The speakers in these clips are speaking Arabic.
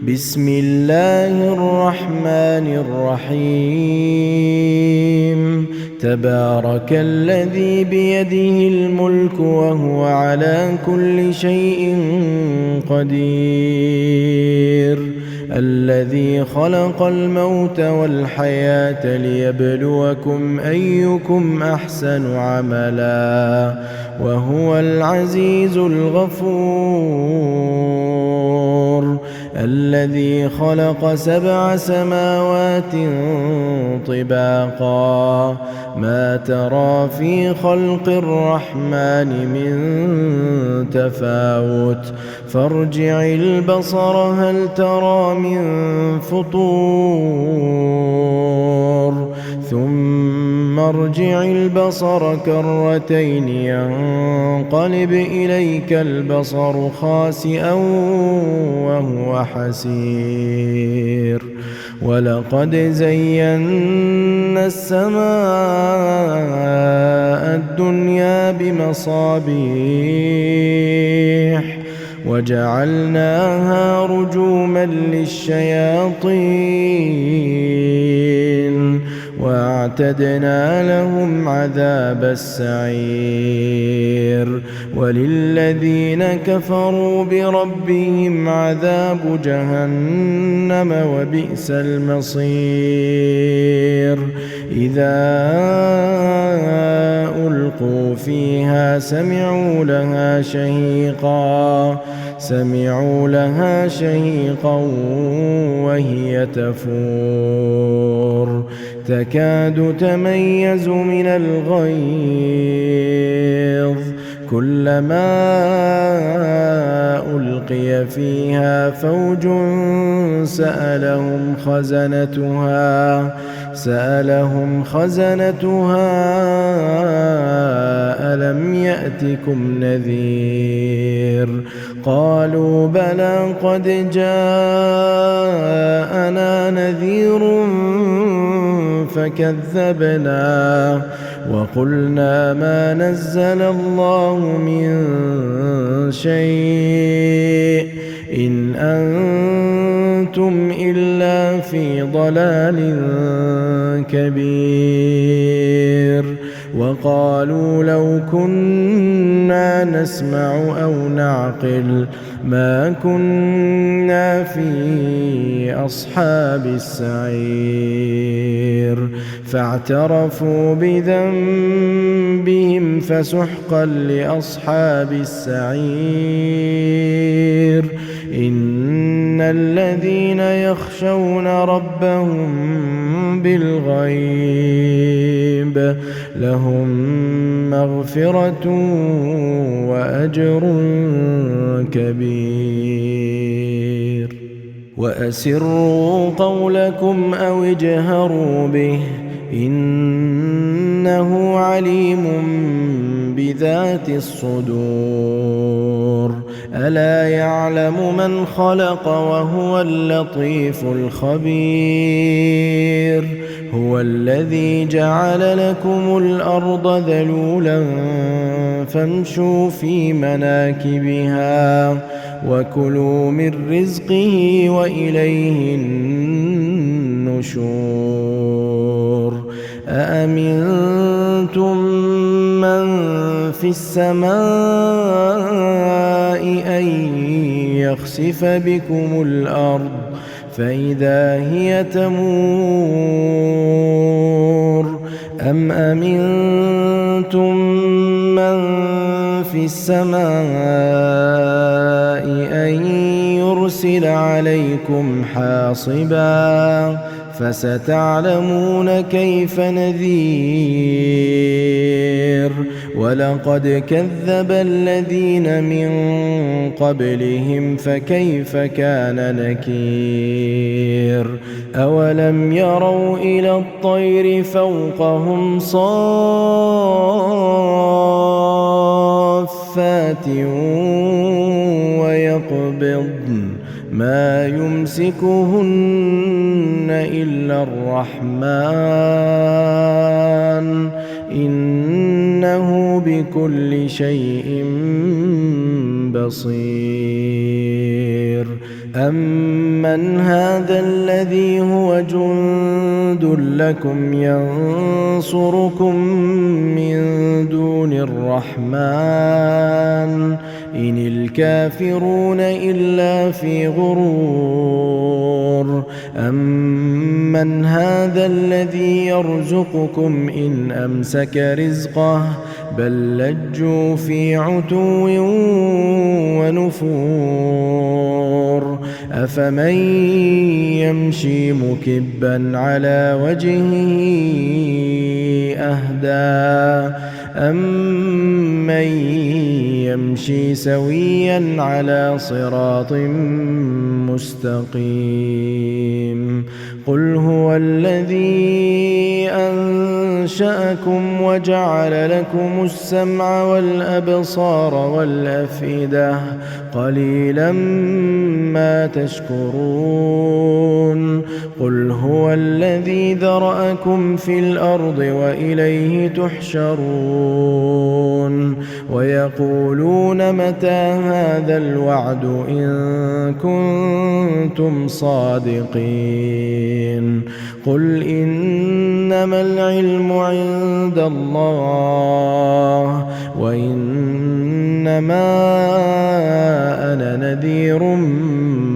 بسم الله الرحمن الرحيم تبارك الذي بيده الملك وهو على كل شيء قدير الذي خلق الموت والحياة ليبلوكم أيكم أحسن عملا وهو العزيز الغفور الذي خلق 7 سماوات طباقا ما ترى في خلق الرحمن من تفاوت فارجع البصر هل ترى من فطور ثم ارجع البصر كرتين ينقلب إليك البصر خاسئا وهو حسير ولقد زينا السماء الدنيا بمصابيح وجعلناها رجوما للشياطين وأعتدنا لهم عذاب السعير وللذين كفروا بربهم عذاب جهنم وبئس المصير إذا ألقوا فيها سمعوا لها شهيقا وهي تفور تكاد تميز من الغيظ كلما ألقي فيها فوج سألهم خزنتها ألم يأتكم نذير قالوا بلى قد جاءنا نذير فكذبنا وقلنا ما نزل الله من شيء إن أنتم إلا في ضلال كبير وقالوا لو كنا نسمع أو نعقل ما كنا في أصحاب السعير فاعترفوا بذنبهم فسحقا لأصحاب السعير إن الذين يخشون ربهم بالغيب لهم مغفرة وأجر كبير وأسروا قولكم أو اجهروا به إنه عليم بذات الصدور ألا يعلم من خلق وهو اللطيف الخبير هو الذي جعل لكم الأرض ذلولا فامشوا في مناكبها وكلوا من رزقه وإليه النشور أأمنتم من في السماء أن يخسف بكم الأرض فإذا هي تمور أم أمنتم من في السماء أن يرسل عليكم حاصبا فستعلمون كيف نذير ولقد كذب الذين من قبلهم فكيف كان نكير أولم يروا إلى الطير فوقهم صافات ويقبضن ما يمسكهن إلا الرحمن إنه بكل شيء بصير أَمَّنْ هَذَا الَّذِي هُوَ جُندٌ لَّكُمْ يَنصُرُكُم مِّن دُونِ الرَّحْمَٰنِ إِنِ الْكَافِرُونَ إِلَّا فِي غُرُورٍ أَمَّنْ هَٰذَا الَّذِي يَرْزُقُكُمْ إِنْ أَمْسَكَ رِزْقَهُ بَل لَّجُّوا فِي عُتُوٍّ وَنُفُورٍ أَفَمَن يَمْشِي مُكِبًّا عَلَىٰ وَجْهِهِ أَهْدَىٰ أَمَّن يَمْشِي سَوِيًّا عَلَىٰ صِرَاطٍ مُّسْتَقِيمٍ قُلْ هُوَ الَّذِي أَنشَأَكُمْ وَجَعَلَ لَكُمُ السَّمْعَ وَالْأَبْصَارَ وَالْأَفْئِدَةَ قَلِيلًا مَّا تَشْكُرُونَ قُلْ هُوَ الَّذِي ذَرَأَكُمْ فِي الْأَرْضِ وَإِلَيْهِ تُحْشَرُونَ وَيَقُولُونَ مَتَىٰ هَٰذَا الْوَعْدُ إِن كُنتُمْ صَادِقِينَ قُلْ إِنَّمَا الْعِلْمُ عِندَ اللَّهِ وَإِنَّمَا أَنَا نَذِيرٌ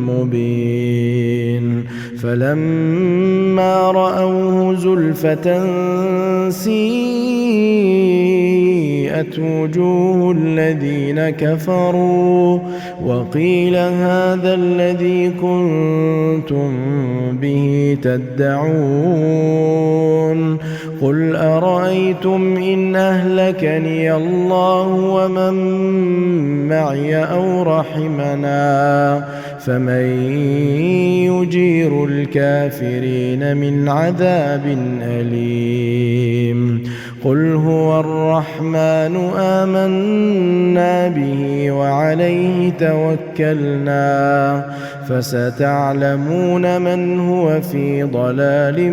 مُّبِينٌ فَلَمَّا رَأَوْهُ زُلْفَةً سِيئَتْ وُجُوهُ الَّذِينَ كَفَرُوا وَقِيلَ هَٰذَا الَّذِي كُنتُم بِهِ تَدَّعُونَ قُلْ أَرَأَيْتُمْ إِنْ أَهْلَكَنِيَ اللَّهُ وَمَن مَّعِيَ أَوْ رَحِمَنَا فَمَن يُجِيرُ الْكَافِرِينَ مِنْ عَذَابٍ أَلِيمٍ قُلْ هُوَ الرَّحْمَٰنُ آمَنَّا بِهِ وَعَلَيْهِ تَوَكَّلْنَا فَسَتَعْلَمُونَ مَنْ هُوَ فِي ضَلَالٍ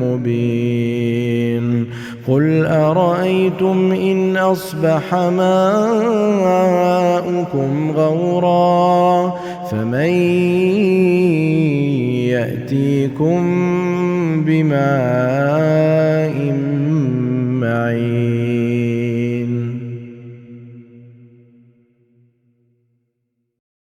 مُّبِينٍ قُلْ أَرَأَيْتُمْ إِنْ أَصْبَحَ مَاؤُكُمْ غَوْرًا فَمَن يَأْتِيكُم بِمَاءٍ مَّعِينٍ